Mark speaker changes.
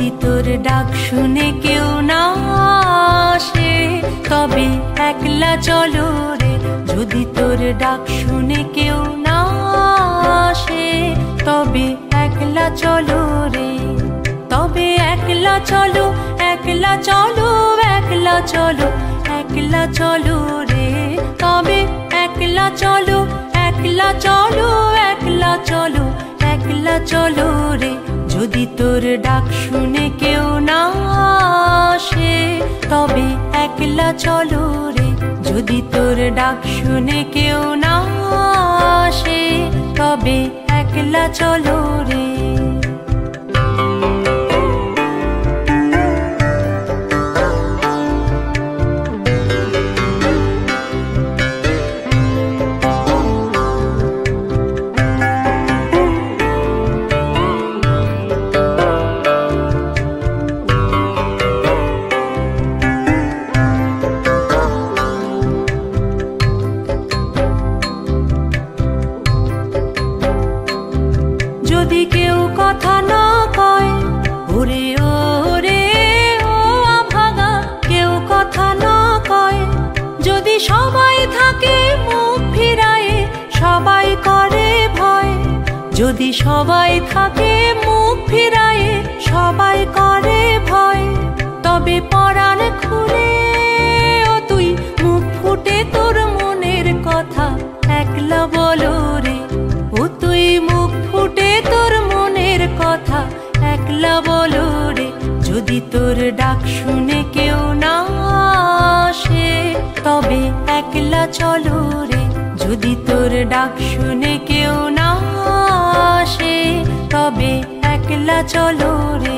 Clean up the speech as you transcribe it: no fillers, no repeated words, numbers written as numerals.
Speaker 1: যদি তোর ডাক শুনে কেউ না আসে তবে একলা চলো রে। যদি তোর ডাক শুনে কেউ না আসে তবে একলা চলো রে। তবে একলা চলো, একলা চলো, একলা চলো, একলা চলো রে। তবে একলা চলো, একলা চলো, একলা চলো, একলা চলো রে। যদি তোর ডাক শুনে কেউ না আসে তবে একলা চলো রে। যদি তোর ডাক শুনে কেউ না আসে তবে একলা চলো রে। যদি কেউ কথা না কয় ওরে ওরে ও আভাগা, কেউ কথা না কয়, যদি সবাই থাকে মুখ ফিরায়ে সবাই করে ভয়। যদি সবাই থাকে মুখ ফিরায়ে সবাই করে ভয়, তবে পরাণ খুলে ও তুই মুখ ফুটে তোর মনের কথা একলা বলো রে। ও তুই মুখ ফুটে তোর মনের কথা একলা বলো রে। যদি তোর ডাক শুনে কেউ না আসে তবে একলা চলো রে। যদি তোর ডাক শুনে কেউ না আসে তবে একলা চলো রে।